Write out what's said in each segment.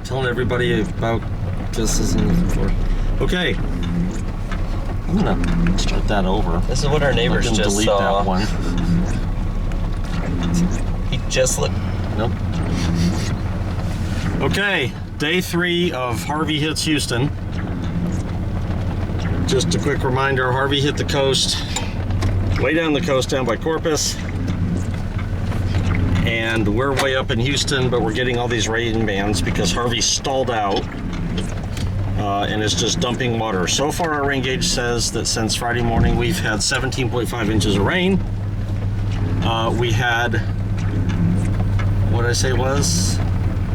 Telling everybody about this and before. Okay, I'm gonna start that over. This is what our neighbors just delete saw. that one. He just looked. Nope. Okay, day 3 of Harvey hits Houston. Just a quick reminder: Harvey hit the coast, way down the coast, down by Corpus. And we're way up in Houston, but we're getting all these rain bands because Harvey stalled out and is just dumping water. So far, our rain gauge says that since Friday morning, we've had 17.5 inches of rain. We had, what did I say it was?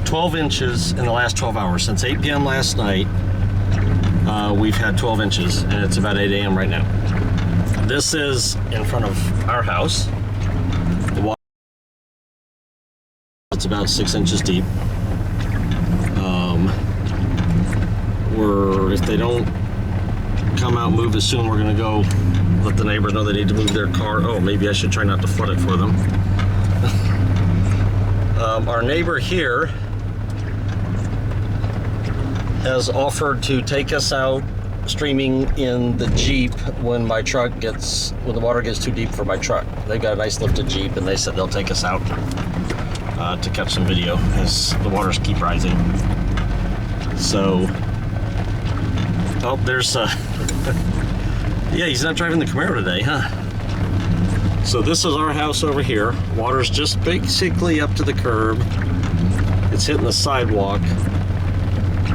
12 inches in the last 12 hours. Since 8 p.m. last night, we've had 12 inches, and it's about 8 a.m. right now. This is in front of our house. The water, it's about 6 inches deep. If they don't come out, move as soon, we're gonna go let the neighbors know they need to move their car. Oh, maybe I should try not to flood it for them. Our neighbor here has offered to take us out streaming in the Jeep when the water gets too deep for my truck. They've got a nice lifted Jeep, and they said they'll take us out to catch some video as the waters keep rising. So, oh, there's yeah, he's not driving the Camaro today, huh? So this is our house over here. Water's just basically up to the curb. It's hitting the sidewalk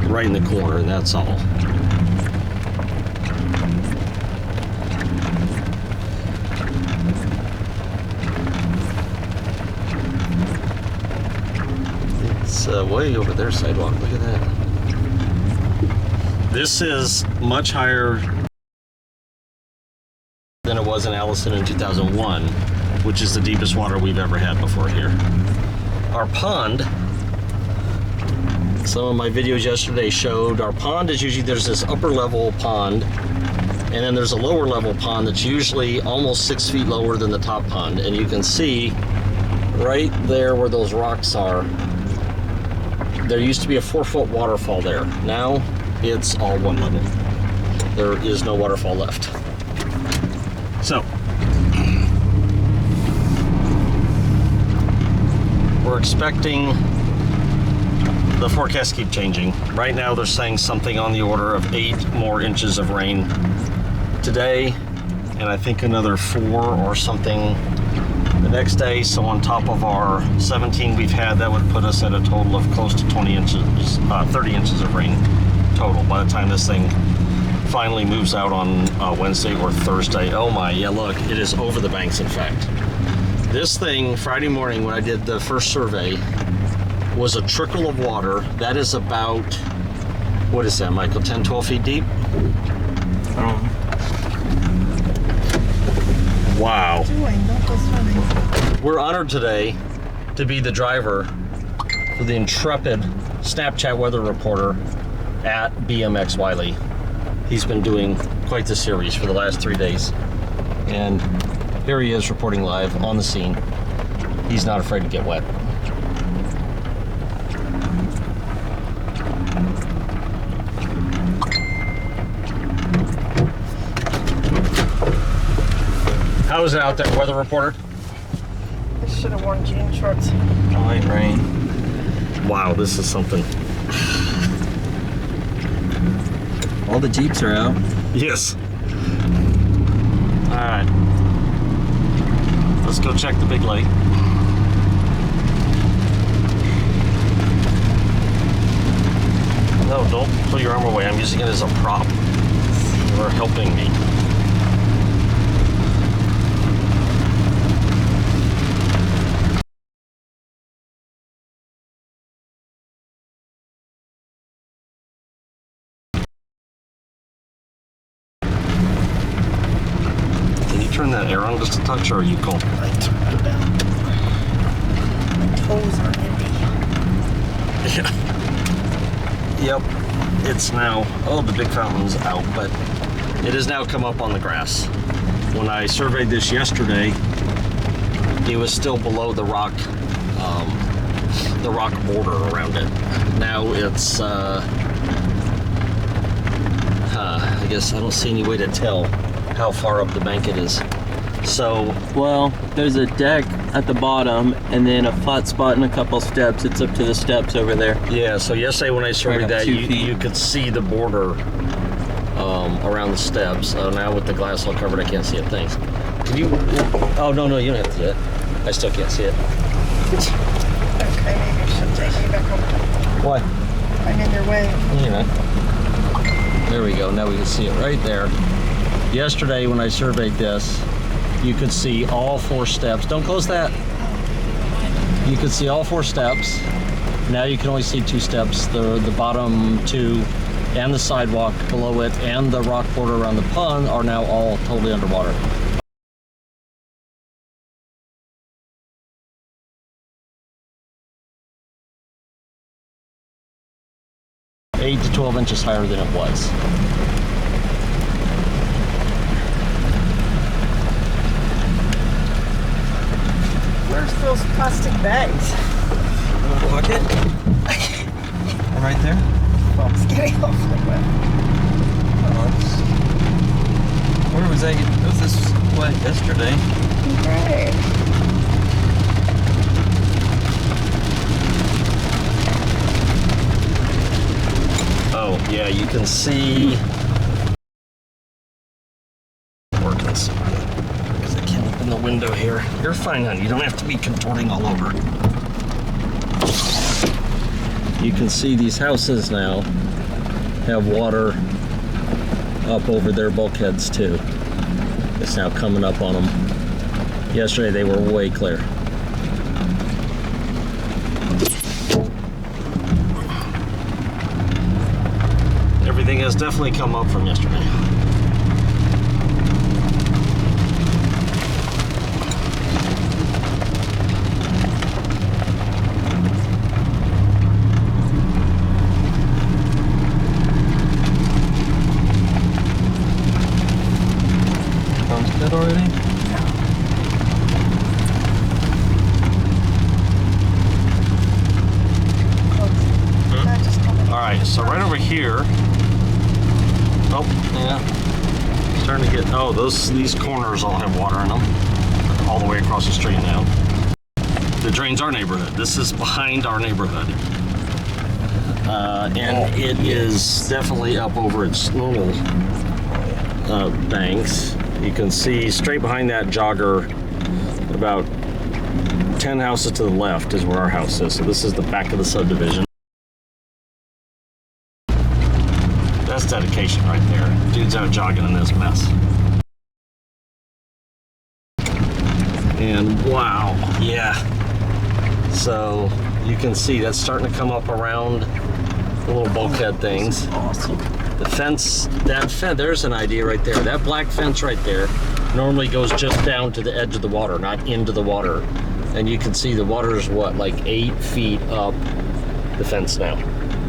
right in the corner, and that's all. It's way over their sidewalk. Look at that. This is much higher than it was in Allison in 2001, which is the deepest water we've ever had before here. Our pond, some of my videos yesterday showed our pond is usually, there's this upper level pond, and then there's a lower level pond that's usually almost 6 feet lower than the top pond. And you can see right there where those rocks are, there used to be a 4-foot waterfall there. Now it's all one level. There is no waterfall left. So, we're expecting the forecast keep changing. Right now they're saying something on the order of 8 more inches of rain today, and I think another 4 or something the next day. So on top of our 17 we've had, that would put us at a total of close to 20 inches, 30 inches of rain total by the time this thing finally moves out on Wednesday or Thursday. Oh my, yeah, look, it is over the banks. In fact, this thing Friday morning when I did the first survey was a trickle of water. That is about, what is that, Michael, 10, 12 feet deep? Wow. We're honored today to be the driver for the intrepid Snapchat weather reporter at BMX Wiley. He's been doing quite the series for the last 3 days. And here he is reporting live on the scene. He's not afraid to get wet. How is it out there, weather reporter? I should have worn jean shorts. Oh, it rain. Wow, this is something. All the Jeeps are out. Yes. All right. Let's go check the big lake. No, don't pull your arm away. I'm using it as a prop. You're helping me. Turn that air on just a touch, or are you cold? I turned it down. My toes are heavy. Yeah. Yep. It's now, oh, the big fountain's out, but it has now come up on the grass. When I surveyed this yesterday, it was still below the rock the rock border around it. Now it's, I guess I don't see any way to tell how far up the bank it is. So, Well, there's a deck at the bottom and then a flat spot and a couple steps. It's up to the steps over there. yeah, so yesterday when I surveyed up that, 2 you, feet. you could see the border around the steps. So now with the glass all covered, I can't see a thing. Can you? Oh, no, you don't have to see it. I still can't see it. Okay, maybe I should take you back home. Why? I'm in your way. You know. There we go. Now we can see it right there. Yesterday when I surveyed this, you could see all 4 steps. Don't close that. You could see all 4 steps. Now you can only see 2 steps. The bottom 2 and the sidewalk below it and the rock border around the pond are now all totally underwater. Eight to 12 inches higher than it was. Where's those plastic bags? Pocket? Right there? It's getting awfully wet. Where was that? It was this wet yesterday. Right. Oh, yeah, you can see. Working this because I can't open the window here. You're fine, honey. You don't have to be contorting all over. You can see these houses now have water up over their bulkheads too. It's now coming up on them. Yesterday they were way clear. Everything has definitely come up from yesterday. Sounds good already? All right, so right over here. Oh, yeah. Starting to get. Oh, these corners all have water in them, all the way across the street now. The drain's our neighborhood. This is behind our neighborhood, and it is definitely up over its normal banks. You can see straight behind that jogger, about 10 houses to the left is where our house is. So this is the back of the subdivision. That's dedication right there. Dude's out jogging in this mess. And wow, yeah. So you can see that's starting to come up around the little bulkhead things. Awesome. The fence, there's an idea right there. That black fence right there normally goes just down to the edge of the water, not into the water. And you can see the water is what, like 8 feet up the fence now.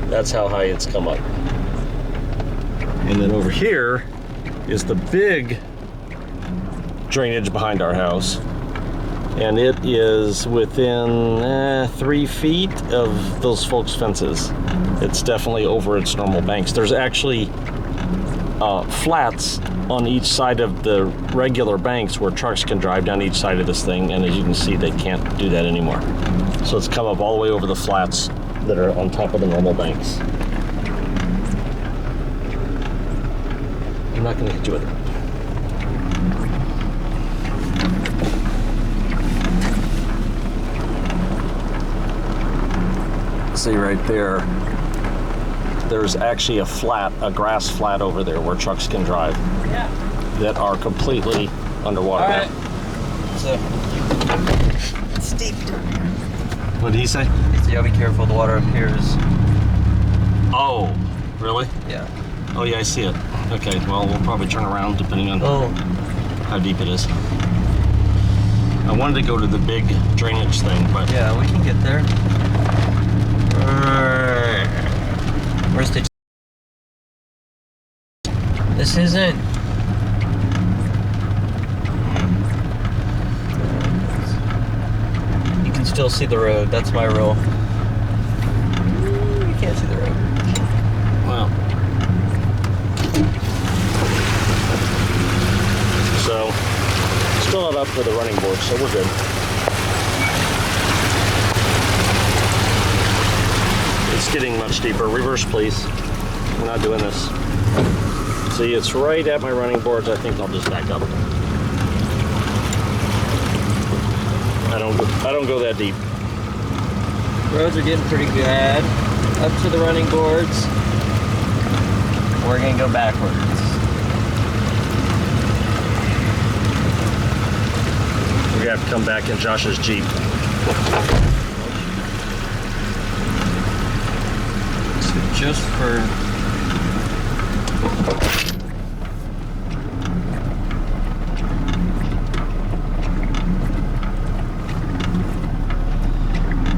That's how high it's come up. And then over here is the big drainage behind our house. And it is within 3 feet of those folks' fences. It's definitely over its normal banks. There's actually flats on each side of the regular banks where trucks can drive down each side of this thing, and as you can see, they can't do that anymore. So it's come up all the way over the flats that are on top of the normal banks. I'm not going to hit you with it. See right there, there's actually a flat, a grass flat over there where trucks can drive. Yeah. That are completely underwater. All right. So, It's deep down here. What did he say? yeah, be careful. The water up here is. Oh, really? Yeah. Oh yeah, I see it. Okay, well, we'll probably turn around depending on Oh. how deep it is. I wanted to go to the big drainage thing, but Yeah, we can get there. Where's the? This isn't. You can still see the road. That's my rule. can't see the road. Well. So, still not up for the running board, so we're good. It's getting much deeper. Reverse, please. We're not doing this. See, it's right at my running boards. I think I'll just back up. I don't go that deep. Roads are getting pretty good. Up to the running boards. We're gonna go backwards. We're gonna have to come back in Josh's Jeep. So just for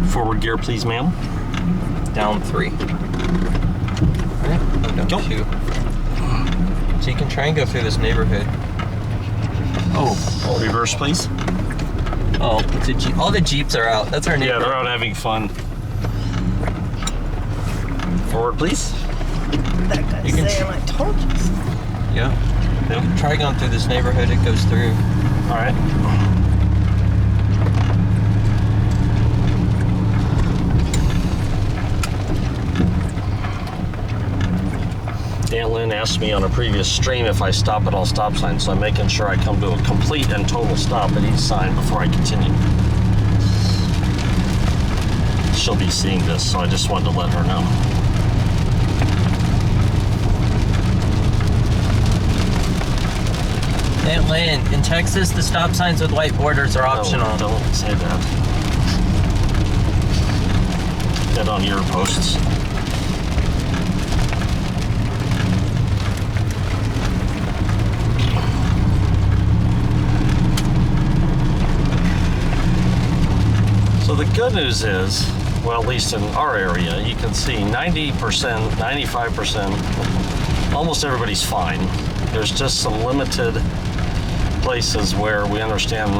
Forward gear, please, ma'am. down 3. Right? Oh, down Go. 2. So you can try and go through this neighborhood. Oh, reverse, please. Oh, it's a Jeep. All the Jeeps are out. That's our Yeah, neighborhood. they're out having fun. Forward, please. That guy's You can saying, I told you so. Yeah. You can try going through this neighborhood. It goes through. All right. Dan Lynn asked me on a previous stream if I stop at all stop signs, so I'm making sure I come to a complete and total stop at each sign before I continue. She'll be seeing this, so I just wanted to let her know. Aunt Lynn, in Texas, the stop signs with white borders are optional. No, don't say that. Get on your posts. So the good news is, well, at least in our area, you can see 90%, 95%, almost everybody's fine. There's just some limited places where we understand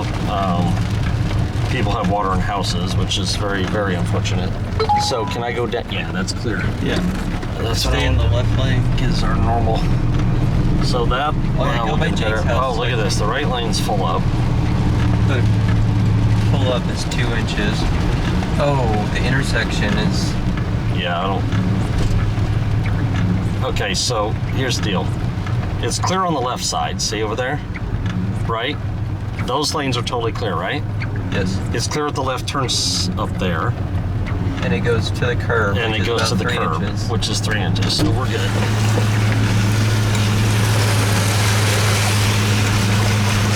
people have water in houses, which is very, very unfortunate. So can I go down? Yeah, that's clear. Yeah. That's what Stay in the left lane. is our normal. So that, yeah, go by looking Jake's house. Oh, look at this. The right lane's full up. The pull up is 2 inches. Oh, the intersection is. Yeah, I don't. Okay, so here's the deal. It's clear on the left side. See over there? Right? Those lanes are totally clear, right? Yes. It's clear at the left turns up there. And it goes to the curb. And which it is goes about to the 3 curb, inches. which is 3 inches, so we're good.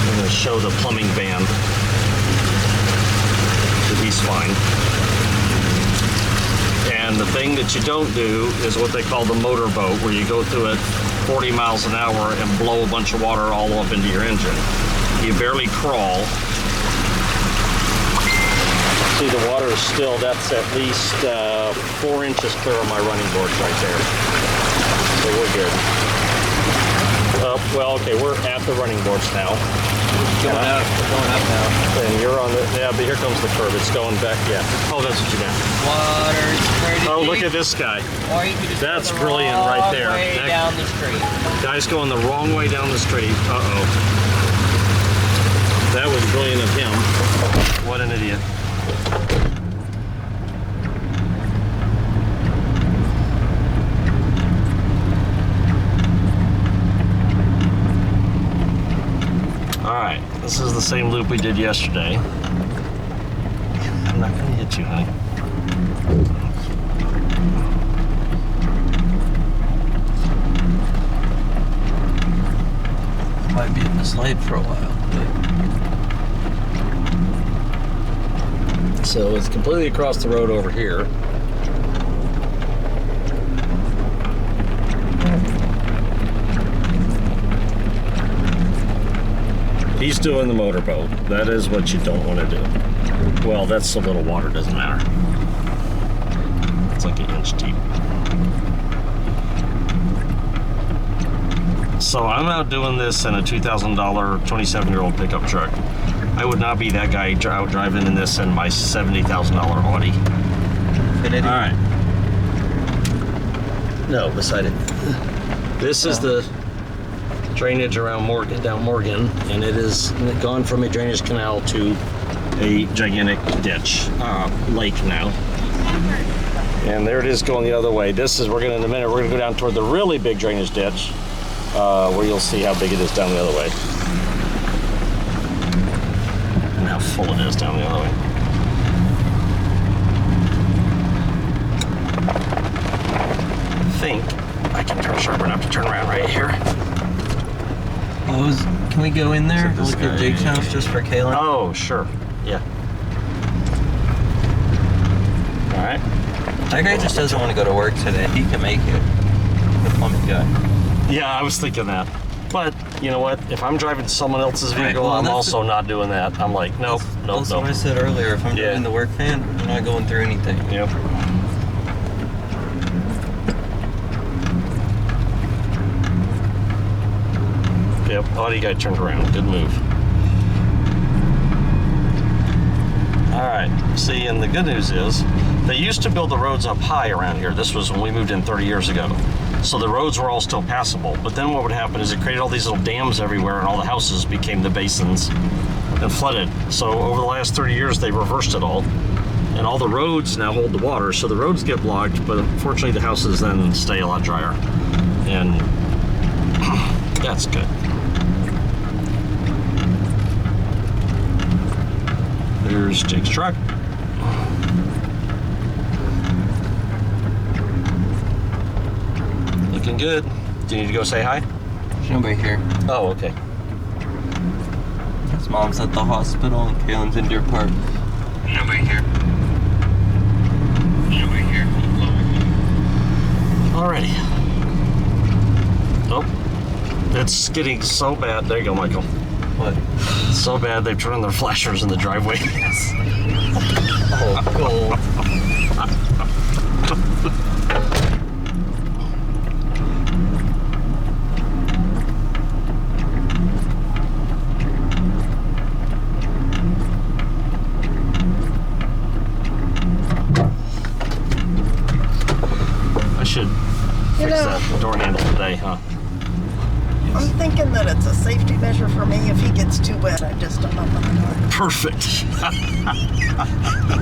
I'm going to show the plumbing band that he's fine. And the thing that you don't do is what they call the motor boat, where you go through it 40 miles an hour and blow a bunch of water all up into your engine. You barely crawl. See, the water is still, that's at least 4 inches clear on my running boards right there. So we're good. Well, okay, we're at the running boards now. Going up. We're going up now. And you're on the, yeah, but here comes the curb. It's going back, yeah. Oh, that's what you meant. Water's pretty Oh, look deep. at this guy. Or you could just That's go the brilliant right wrong there. way That- down the street. Guy's going the wrong way down the street. Uh-oh. That was brilliant of him. What an idiot. Alright, this is the same loop we did yesterday. I'm not going to hit you, honey. Might be in this lane for a while. So it's completely across the road over here. He's doing the motorboat. That is what you don't want to do. Well, that's a little water, doesn't matter. It's like an inch deep. So I'm out doing this in a $2,000 27-year-old pickup truck. I would not be that guy out driving in this in my $70,000 Audi. Infinity. All right. No, beside it. This is the drainage around Morgan, down Morgan, and it is gone from a drainage canal to a gigantic ditch, lake now. And there it is going the other way. This is, in a minute, we're gonna go down toward the really big drainage ditch, where you'll see how big it is down the other way. And how full it is down the other way. I think I can turn sharp enough to turn around right here. Can we go in there? This Look at Jake's house just for Kaylin? Oh, sure. Yeah. All right. That guy just doesn't want to go to work today. He can make it. The plumbing guy. Yeah, I was thinking that. But you know what? If I'm driving someone else's vehicle, well, I'm also not doing that. I'm like, nope, nope, That's nope. what I said earlier. If I'm Yeah. doing the work van, I'm not going through anything. Yep. Yep. Oh, you got turned around. Good move. All right. See, and the good news is, they used to build the roads up high around here. This was when we moved in 30 years ago. So the roads were all still passable. But then what would happen is it created all these little dams everywhere, and all the houses became the basins and flooded. So over the last 30 years, they reversed it all. And all the roads now hold the water. So the roads get blocked, but unfortunately the houses then stay a lot drier. And that's good. There's Jake's truck. Looking good. Do you need to go say hi? There's nobody here. Oh, okay. His mom's at the hospital and Kaylin's in Deer Park. Nobody here. Nobody here. Alrighty. Oh, it's getting so bad. There you go, Michael. What? So bad they've turned their flashers in the driveway. Oh, gold. I should fix that door handle today, huh? I'm thinking that it's a safety measure for me. If he gets too wet, I just don't open the door. Perfect. He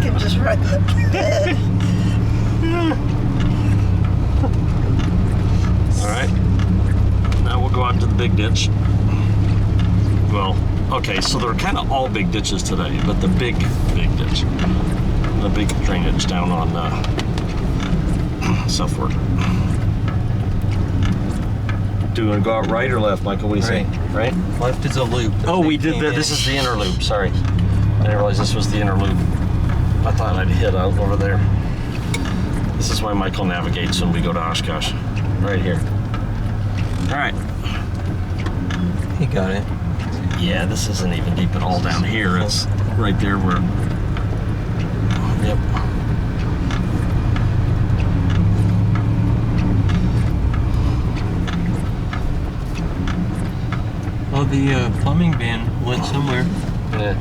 can just ride in the bed. All right. Now we'll go out to the big ditch. Well, okay, so they're kind of all big ditches today, but the big ditch. The big drainage down on South Fork. Do you want to go out right or left, Michael? What do you say? Right? Left is a loop. Oh, we did that. This is the inner loop. Sorry. I didn't realize this was the inner loop. I thought I'd hit out over there. This is why Michael navigates when we go to Oshkosh. Right here. All right. He got it. Yeah, this isn't even deep at all down here. It's right there where... Yep. Well, the plumbing van went somewhere. Yeah.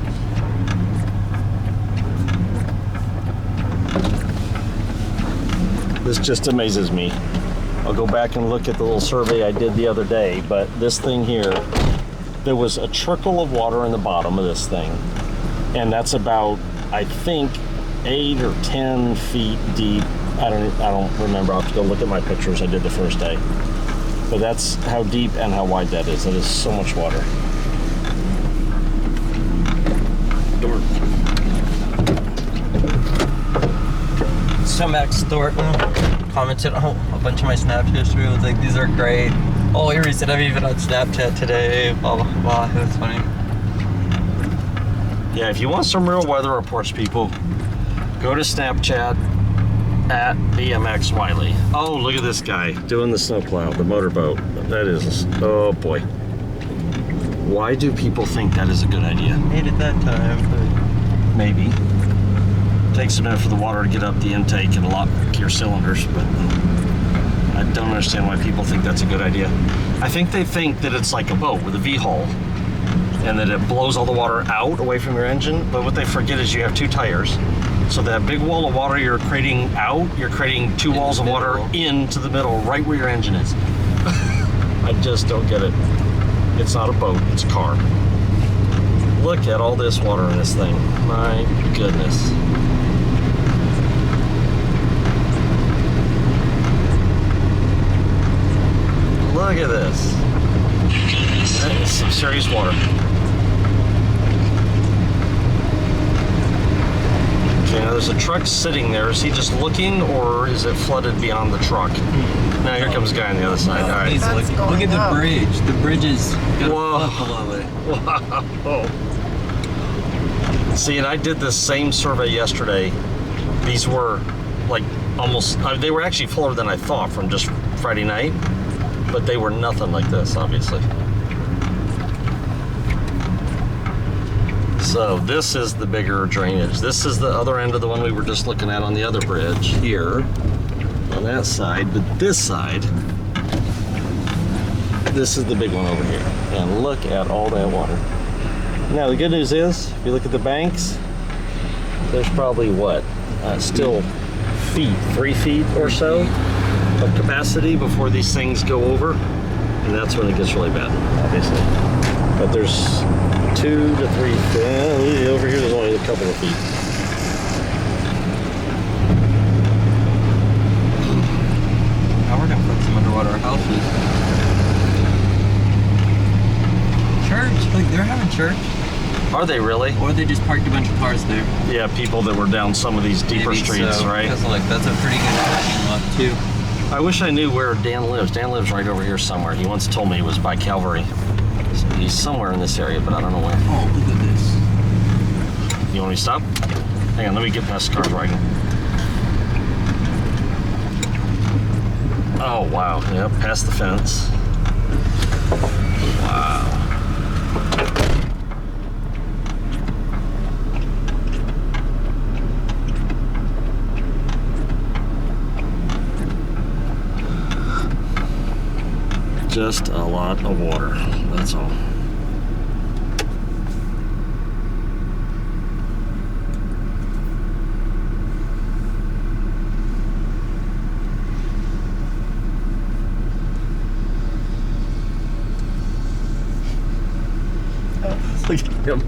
This just amazes me. I'll go back and look at the little survey I did the other day, but this thing here, there was a trickle of water in the bottom of this thing. And that's about, I think, 8 or 10 feet deep. I don't remember. I'll have to go look at my pictures I did the first day. But that's how deep and how wide that is. It is so much water. Door. So Max Thornton commented on a bunch of my Snap history. It was like, these are great. Oh, Erie said I'm even on Snapchat today. Blah, blah, blah. It was funny. Yeah, if you want some real weather reports, people, go to Snapchat at BMX Wiley. Oh, look at this guy doing the snowplow, the motorboat. That is, oh boy. Why do people think that is a good idea? Made it that time, but Maybe. Takes a minute for the water to get up the intake and lock your cylinders, but I don't understand why people think that's a good idea. I think they think that it's like a boat with a V-hull, and that it blows all the water out away from your engine. But what they forget is you have 2 tires. So that big wall of water you're creating out, you're creating 2 walls of water into the middle, right where your engine is. I just don't get it. It's not a boat, it's a car. Look at all this water in this thing. My goodness. Look at this. That is some serious water. Okay, now there's a truck sitting there. Is he just looking, or is it flooded beyond the truck? Now here comes a guy on the other side. All right. Look at the bridge. The bridge is got Whoa. a flood below it. Wow. See, and I did this same survey yesterday. These were like almost, they were actually fuller than I thought from just Friday night, but they were nothing like this, obviously. So this is the bigger drainage. This is the other end of the one we were just looking at on the other bridge here on that side, but this side, this is the big one over here. And look at all that water. Now the good news is, if you look at the banks, there's probably what? Still feet, 3 feet or so of capacity before these things go over. And that's when it gets really bad, obviously. But there's 2 to 3 feet. Over here there's only a couple of feet. Now we're gonna put some underwater houses. Church? Like they're having church? Are they really? Or they just parked a bunch of cars there. Yeah, people that were down some of these deeper Maybe streets, so, right? Because like that's a pretty good parking lot too. I wish I knew where Dan lives. Dan lives right over here somewhere. He once told me he was by Calvary. He's somewhere in this area, but I don't know where. Oh, look at this. You want me to stop? Hang on, let me get past the cars riding. Oh, wow. Yep, past the fence. Wow. Just a lot of water, that's all. Look at him,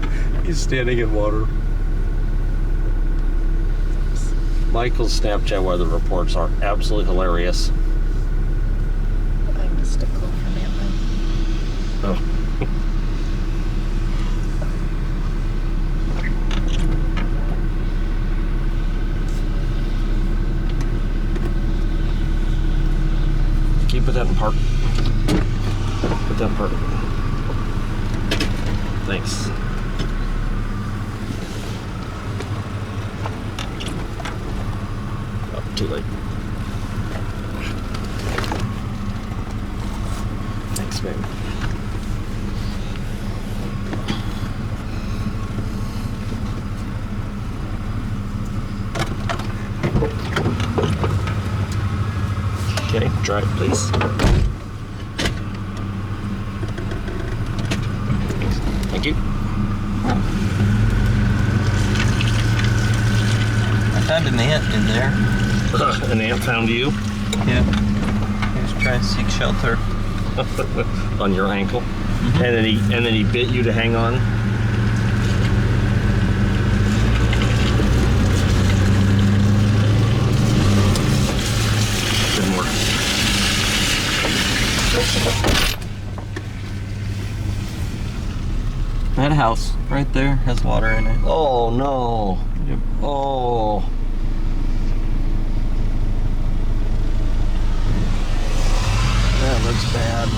he's standing in water. Michael's Snapchat weather reports are absolutely hilarious. I missed a call from Aunt Lynn. Oh. Can you put that in park? Put that in park. Thanks. Oh, too late. Thanks, babe. Okay, drive, please. Thank you. I found an ant in there. An ant found you Yeah. He was trying to seek shelter. on your ankle, and then he bit you to hang on. Didn't work. That house right there has water in it. Oh no. Yep. Oh. That looks bad.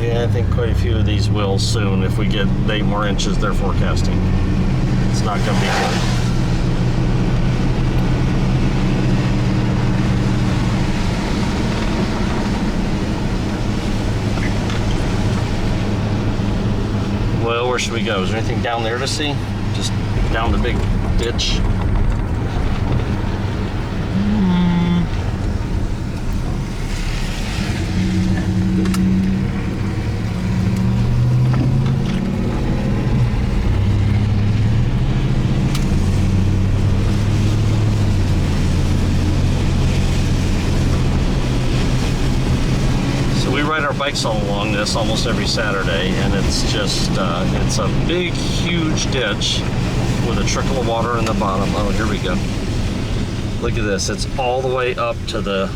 Yeah, I think quite a few of these will soon if we get 8 more inches they're forecasting. It's not going to be good. Well, where should we go? Is there anything down there to see? Just down the big ditch? ride our bikes all along this almost every Saturday, and it's just, it's a big, huge ditch with a trickle of water in the bottom. Oh, here we go. Look at this. It's all the way up to the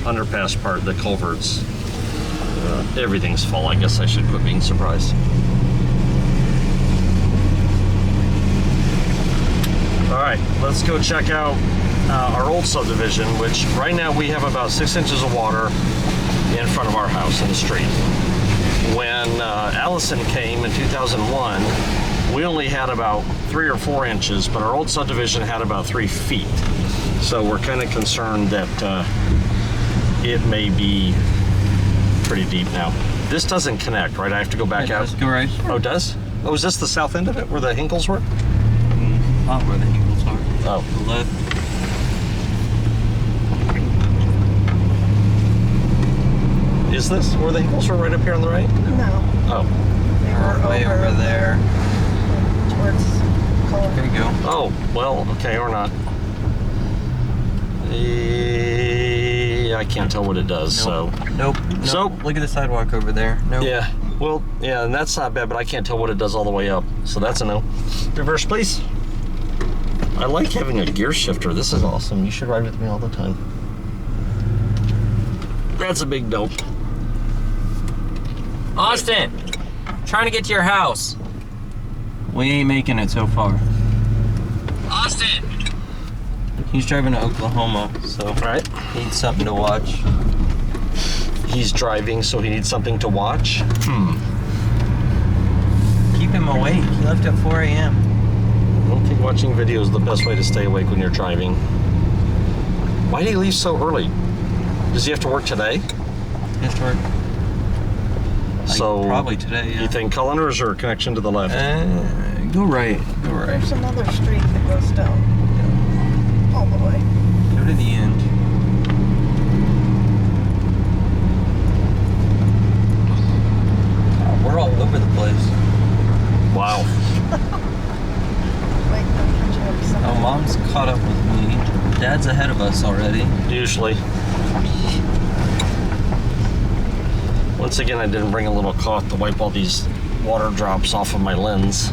underpass part, the culverts. Everything's full. I guess I should quit being surprised. All right, let's go check out our old subdivision, which right now we have about 6 inches of water in front of our house in the street. When Allison came in 2001, we only had about 3 or 4 inches, but our old subdivision had about 3 feet. So we're kind of concerned that it may be pretty deep now. This doesn't connect, right? I have to go back out. Go right. Oh, it does? Oh, is this the south end of it, where the Hinkles were? Not where the Hinkles are. Oh. The left. Is this where the Hinkles were, right up here on the right? No, Oh. they were Way over there. towards Culver. There you go. Oh, well, okay, or not. I can't tell what it does, so. Nope. So- Look at the sidewalk over there. Nope. Yeah, well, yeah, and that's not bad, but I can't tell what it does all the way up, so that's a no. Reverse, please. I like having a gear shifter. This is awesome. You should ride with me all the time. That's a big nope. Austin, trying to get to your house. We ain't making it so far. Austin. He's driving to Oklahoma, so All right. he needs something to watch. He's driving, so he needs something to watch. Keep him awake. He left at 4 a.m. I don't think watching videos is the best way to stay awake when you're driving. Why did he leave so early? Does he have to work today? He has to work. So Probably today, yeah. You think Cullen, or is there a connection to the left? Go right. Go right. There's another street that goes down all the way. Go to the end. We're all over the place. Wow. Wait, I'm catching up to Oh, somebody. Mom's caught up with me. Dad's ahead of us already. Usually. Once again, I didn't bring a little cloth to wipe all these water drops off of my lens.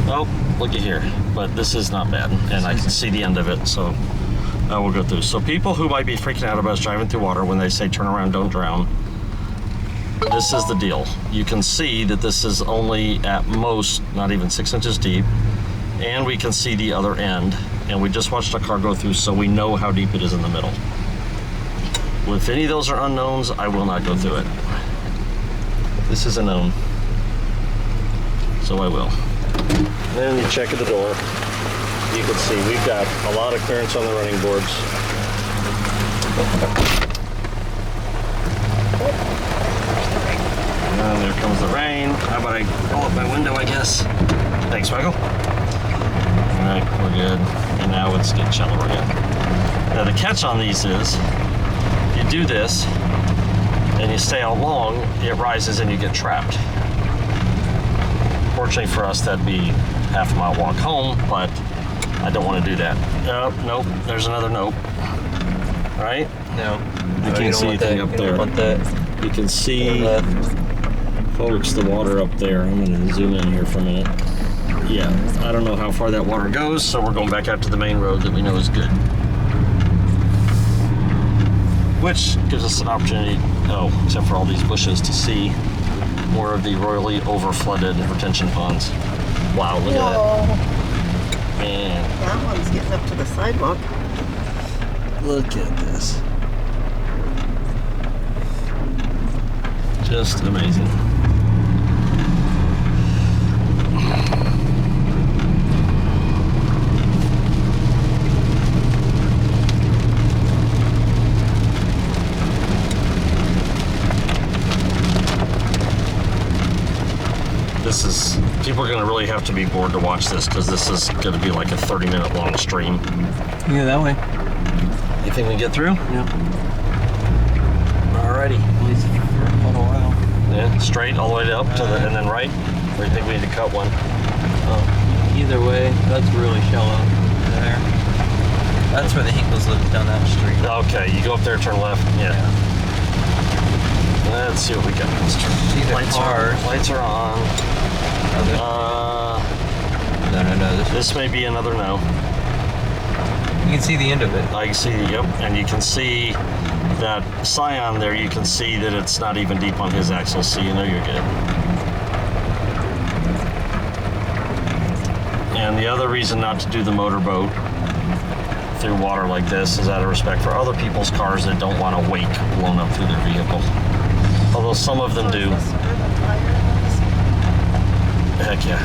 Oh, look at here. But this is not bad, and I can see the end of it, so I will go through. So people who might be freaking out about us driving through water when they say turn around, don't drown, this is the deal. You can see that this is only at most not even 6 inches deep, and we can see the other end, and we just watched a car go through, so we know how deep it is in the middle. Well, if any of those are unknowns, I will not go through it. This is a known, so I will. Then you check at the door. You can see we've got a lot of clearance on the running boards. And there comes the rain. How about I pull up my window, I guess? Thanks, Michael. All right, we're good. And now let's get shallower again. Now the catch on these is, you do this, and you stay out long, it rises and you get trapped. Fortunately for us, that'd be half a mile walk home, but I don't want to do that. Nope, there's another nope. All right? No. You can't see anything up there. You don't want that. You can see, folks, the water up there. I'm going to zoom in here for a minute. Yeah, I don't know how far that water goes, so we're going back out to the main road that we know is good. Which gives us an opportunity, except for all these bushes, to see more of the royally over-flooded retention ponds. Wow, look at Whoa, that. Man, that one's getting up to the sidewalk. look at this. Just amazing. People are going to really have to be bored to watch this, because this is going to be like a 30-minute long stream. Yeah, that way. You think we can get through? Yeah. Alrighty. At least for a little while. Yeah, straight all the way up to the, and then right? Or you think we need to cut one? Either way, that's really shallow there. That's where the Hinkles live, down that street. Okay, you go up there, turn left. Yeah. Let's see what we got. See the cars. Lights are on. No. This may be another no. You can see the end of it. I can see, yep, and you can see that Scion there. You can see that it's not even deep on his axle, so you know you're good. And the other reason not to do the motorboat through water like this is out of respect for other people's cars that don't want a wake blown up through their vehicle. Although some of them do. Heck yeah.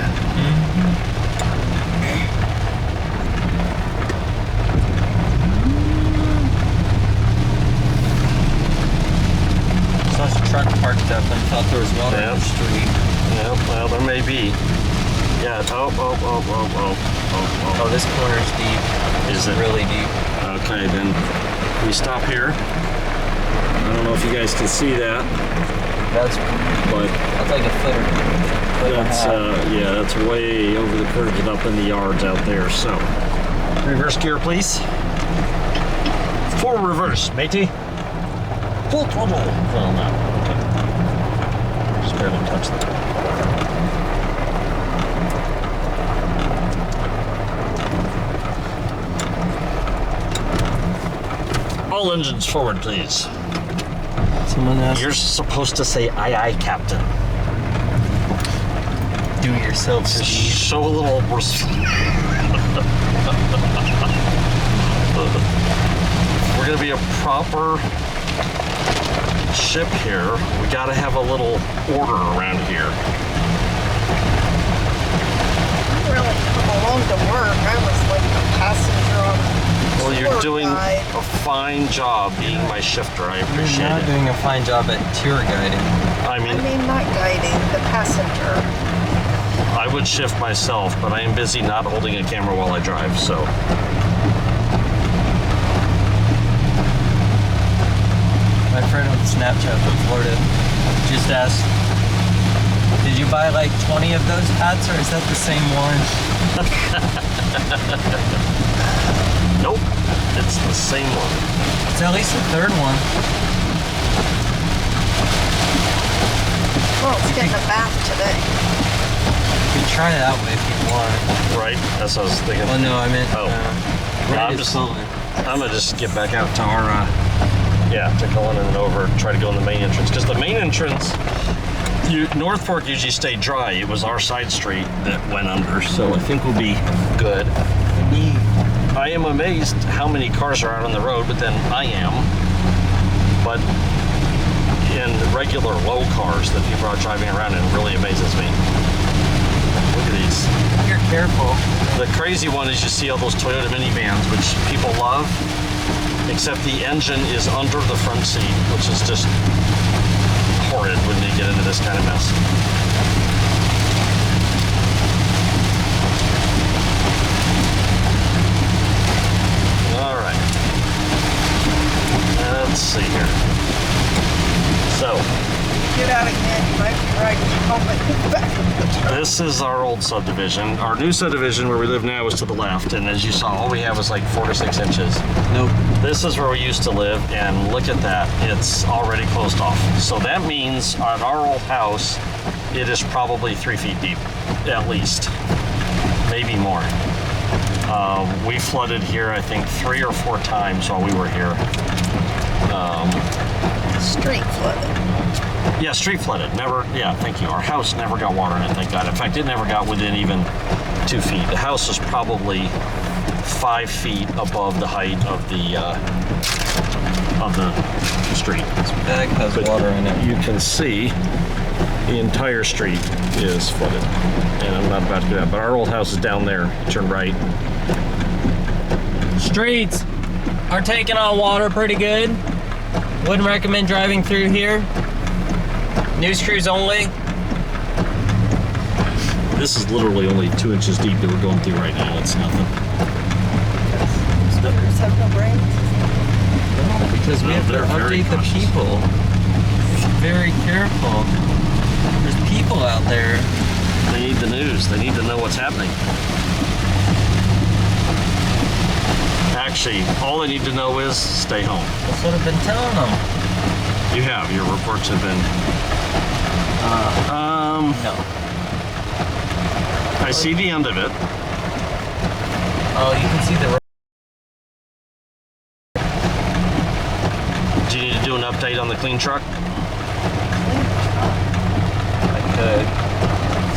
Saw a truck parked up and thought there was water in the street. Yeah, well, there may be. Yeah, oh. Oh, this corner's deep. Is it? Really deep. Okay, then we stop here. I don't know if you guys can see that, That's but like a foot or that's yeah, that's way over the curve and up in the yards out there. So, reverse gear, please. For reverse, matey. Full throttle. Well, no. Okay. Just barely touch that. All engines forward, please. Someone else. You're supposed to say aye aye, Captain. Do it yourself, Just Steve. show a little We're gonna be a proper ship here. We gotta have a little order around here. I really come along to work. I was like a passenger on Well, you're tour doing guide. a fine job being my shifter. I You're appreciate not it. doing a fine job at tour guiding. I I mean, mean, not guiding, the passenger. I would shift myself, but I am busy not holding a camera while I drive, so. My friend on Snapchat from Florida just asked, did you buy like 20 of those hats or is that the same one? Nope, it's the same one. It's at least the third one. Well, it's getting a bath today. You can try it out if you want. Right? That's what I was thinking. Well, no, I meant Oh. No, I'm red is just- Cullen. I'm gonna just get back out to our, to Cullen and then over, try to go in the main entrance. Because the main entrance, North Fork usually stayed dry. It was our side street that went under, so I think we'll be good. I am amazed how many cars are out on the road, but then I am. But in regular low cars that people are driving around in, it really amazes me. Look at these. You're careful. The crazy one is you see all those Toyota minivans, which people love, except the engine is under the front seat, which is just horrid when you get into this kind of mess. All right. Let's see here. So, Get out again, you might be riding home back of the truck. this is our old subdivision. Our new subdivision where we live now is to the left, and as you saw, all we have is like 4 to 6 inches. Nope. This is where we used to live, and look at that. It's already closed off. So that means at our old house, it is probably 3 feet deep, at least. Maybe more. We flooded here, I think, 3 or 4 times while we were here. Street flooded. Yeah, street flooded. Never, yeah, thank you. Our house never got water in it, thank God. In fact, it never got within even 2 feet. The house is probably 5 feet above the height of the street. This bag has But water in it. You can see the entire street is flooded. And I'm not about to get out, but our old house is down there. Turn right. Streets are taking on water pretty good. Wouldn't recommend driving through here. News crews only. This is literally only 2 inches deep that we're going through right now. It's nothing. Scooters have no brains. Because we No, have to they're very update the cautious. people. Very careful. There's people out there. They need the news. They need to know what's happening. Actually, all they need to know is stay home. That's what I've been telling them. You have. Your reports have been. No. I see the end of it. Oh, you can see the road. Do you need to do an update on the clean truck? I could.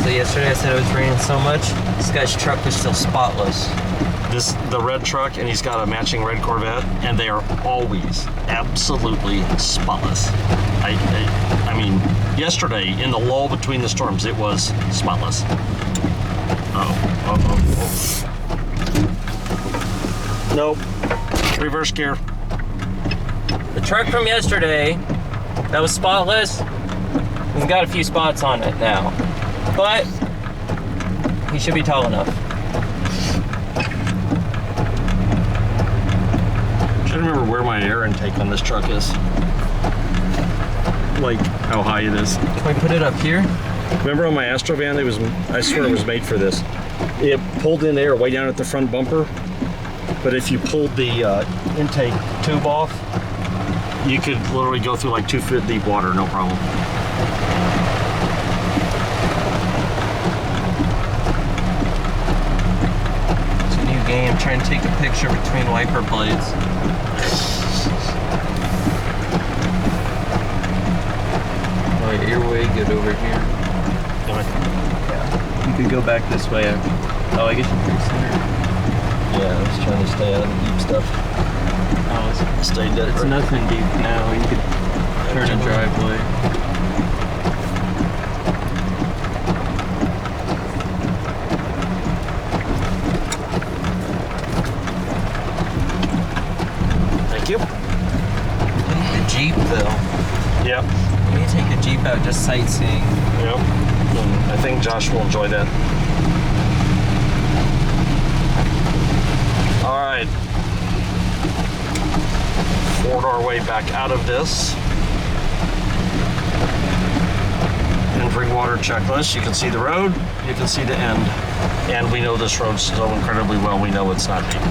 So yesterday I said it was raining so much, this guy's truck was still spotless. The red truck, and he's got a matching red Corvette, and they are always absolutely spotless. I mean, yesterday in the lull between the storms, it was spotless. Oh. Nope. Reverse gear. The truck from yesterday that was spotless has got a few spots on it now, but he should be tall enough. I'm trying to remember where my air intake on this truck is. Like how high it is. Can we put it up here? Remember on my Astrovan, I swear it was made for this. It pulled in air way down at the front bumper, but if you pulled the intake tube off, you could literally go through like 2 foot deep water, no problem. It's a new game, trying to take a picture between wiper blades. Oh, yeah, you're way good over here. Yeah. You could go back this way. Oh, I guess you're pretty center. Yeah, I was trying to stay out of the deep stuff. Oh, Stay dead. it's nothing deep now. You could turn a driveway. Thank you. The Jeep, though. Yep. We need to take a Jeep out just sightseeing. Yep. And I think Josh will enjoy that. All right. Ford our way back out of this. Entering water checklist. You can see the road. You can see the end. And we know this road so incredibly well. We know it's not deep.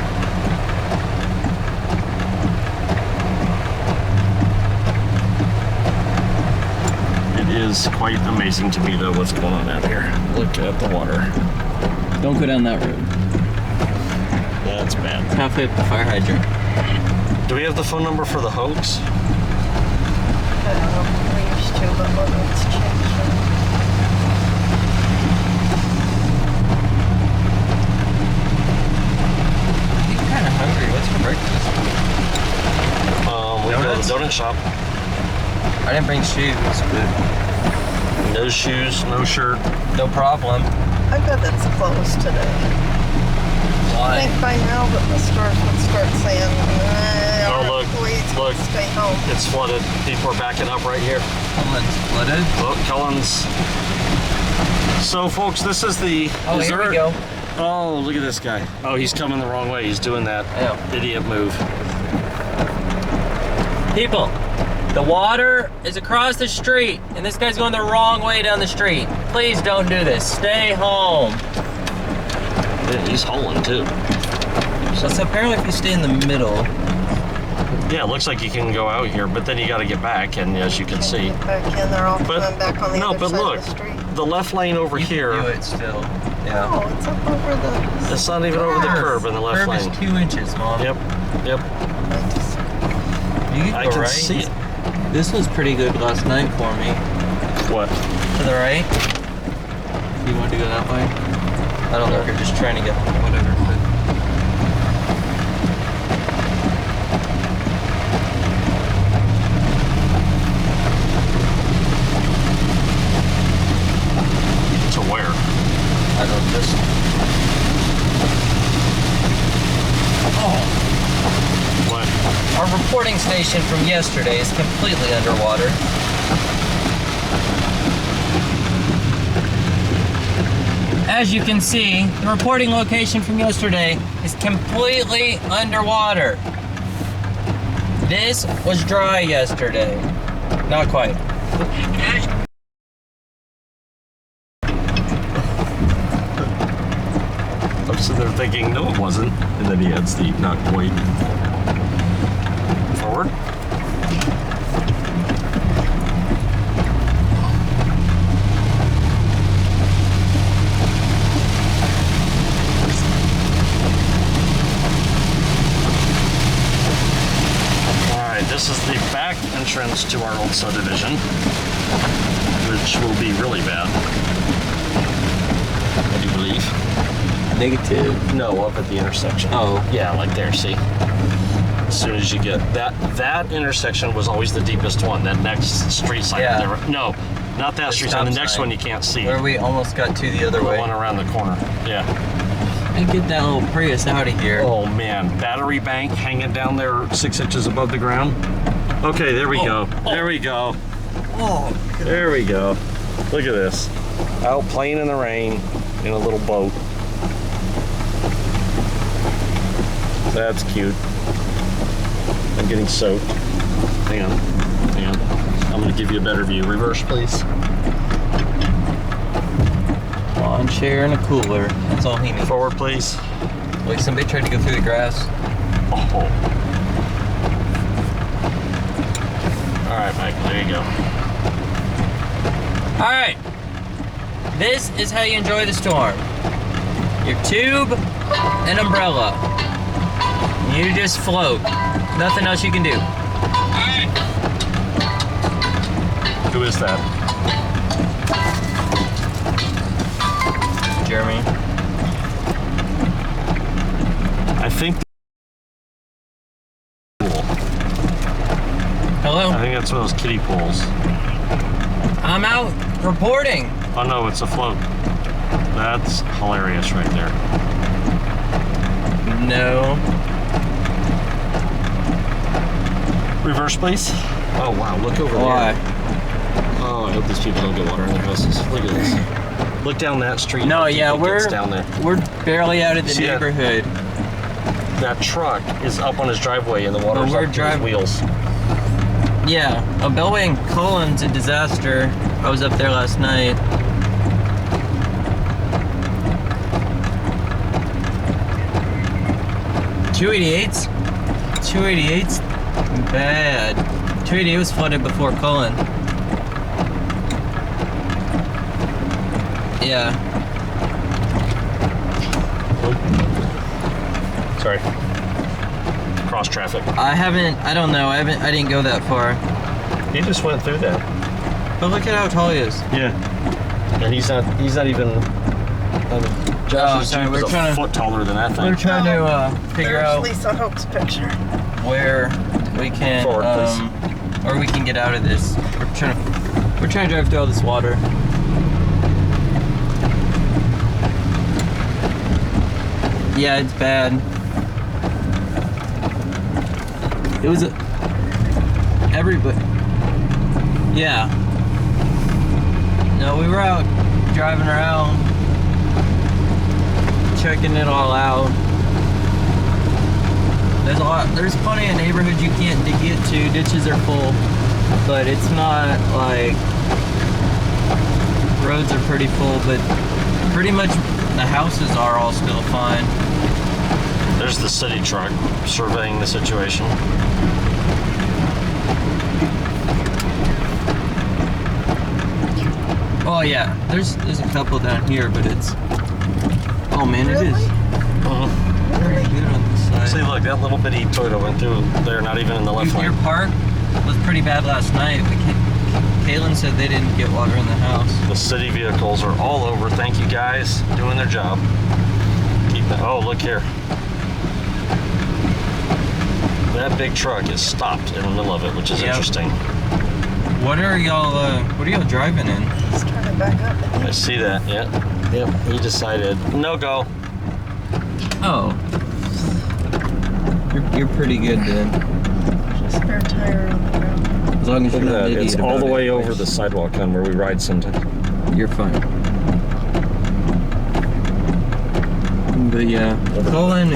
It is quite amazing to me, though, what's going on out here. Look at the water. Don't go down that road. That's bad. Halfway up the fire hydrant. Do we have the phone number for the hoax? I don't know. We used to, but it's changed. I'm kind of hungry. What's for breakfast? We go to Donuts? the donut shop. I didn't bring shoes, but No shoes, no shirt. no problem. I bet it's closed today. I Why? think by now that the stores would start saying, Oh, look, please look. stay home. It's flooded. People are backing up right here. Someone's flooded. Look, Cullen's. So, folks, this is the. Oh, is here there- we go. Oh, look at this guy. Oh, he's coming the wrong way. He's doing that Yeah. idiot move. People, the water is across the street, and this guy's going the wrong way down the street. Please don't do this. Stay home. Yeah, he's hauling too. So apparently if you stay in the middle, Yeah, it looks like you can go out here, but then you got to get back, and as you can see. Back in, they're all But coming back on the no, other but side look, of the street. the left lane over you here. can do it still. Yeah. Oh, it's up over the. It's not even over the curb in the left Curb lane. is 2 inches, Mom. Yep, yep. You can I go can right. see it. This was pretty good last night for me. What? To the right. You want to go that way? I don't know if you're just trying to get whatever. But To where? I don't just. Oh. What? Our reporting station from yesterday is completely underwater. As you can see, the reporting location from yesterday is completely underwater. This was dry yesterday. Not quite. I'm sitting there thinking, no, it wasn't. And then he hits the not quite. Forward. this is the back entrance to our old subdivision, which will be really bad. I do believe. Negative. No, up at the intersection. Oh. Yeah, like there, see? As soon as you get that intersection was always the deepest one. That next street sign. Yeah. There, no, not that street sign. The next sign. one you can't see. Where we almost got to the other The way. one around the corner. Yeah. And get that little Prius out of here. Oh man, battery bank hanging down there 6 inches above the ground. Okay, there we go. There we go. Oh, There we go. Look at this. Out playing in the rain in a little boat. That's cute. I'm getting soaked. Hang on. Hang on. I'm going to give you a better view. Reverse, please. Lawn chair and a cooler. That's all he needs. Forward, please. Like somebody tried to go through the grass. Oh. All right, Mike. There you go. All right. This is how you enjoy the storm. Your tube, an umbrella. You just float. Nothing else you can do. Who is that? Jeremy. I think. Hello? I think that's one of those kiddie pools. I'm out reporting. Oh no, it's a float. That's hilarious right there. No. Reverse, please. Oh wow, look over Why? there. Oh, I hope these people don't get water in their houses. Look at this. Look down that street. No, Look, yeah, it gets down there. we're barely out of the See that? neighborhood. That truck is up on his driveway and the water's we're up to his wheels. Yeah, a Bellway and Cullen's a disaster. I was up there last night. .288's? 288's bad. 288 was flooded before Cullen. Yeah. Sorry. Cross traffic. I don't know, I didn't go that far. He just went through that. But look at how tall he is. Yeah. And he's not even. Josh's sorry, Jeep we're is trying a to- foot taller than that We're thing. trying to figure there's out Lisa Hope's picture. where we can Forward, please. or we can get out of this. We're trying to drive through all this water. Yeah, it's bad. It was everybody. Yeah. No, we were out driving around, checking it all out. There's plenty of neighborhoods you can't get to. Ditches are full, but it's not like roads are pretty full. But pretty much the houses are all still fine. There's the city truck surveying the situation. Oh yeah, there's a couple down here, but it's. Oh man, it is pretty good on this side. See, look, that little bitty Toyota went through there, not even in the left Your lane. park was pretty bad last night, but Kaylin said they didn't get water in the house. The city vehicles are all over. Thank you guys, doing their job. Keep that. Oh, look here. That big truck is stopped in the middle of it, which is Yep. interesting. What are y'all driving in? He's trying to back up. I see that. Yeah. Yep. He decided no go. Oh. You're pretty good then. Spare tire on the ground. As long as Look you're at not that. an It's idiot all the about way it. over the sidewalk on where we ride sometimes. You're fine. But yeah, Cullen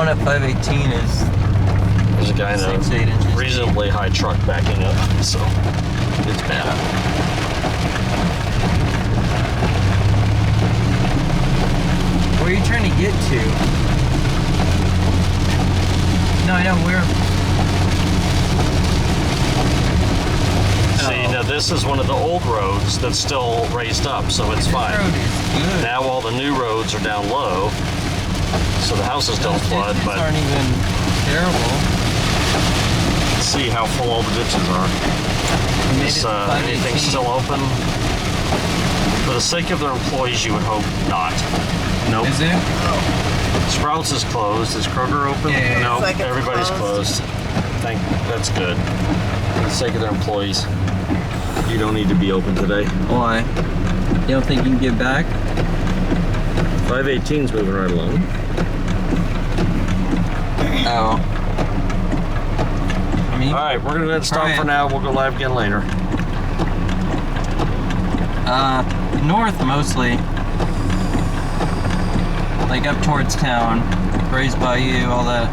at 518 is There's a guy in 6-8 inches. a reasonably high truck backing up, so it's bad. Where are you trying to get to? No, I know we're. See, now this is one of the old roads that's still raised up, so it's This fine. road is good. Now all the new roads are down low, so the houses don't Those flood, ditches but aren't even terrible. see how full all the ditches are. Maybe Is it's 518. anything still open? For the sake of their employees, you would hope not. Nope. Is it? Oh, Sprouts is closed. Is Kroger open? Yeah. No, Looks like it's everybody's closed. closed. That's good. For the sake of their employees, you don't need to be open today. Why? You don't think you can get back? 518's moving right along. Oh. I mean, All right, we're gonna stop Alright. for now. We'll go live again later. north mostly. Like up towards town. Raised Bayou, all that.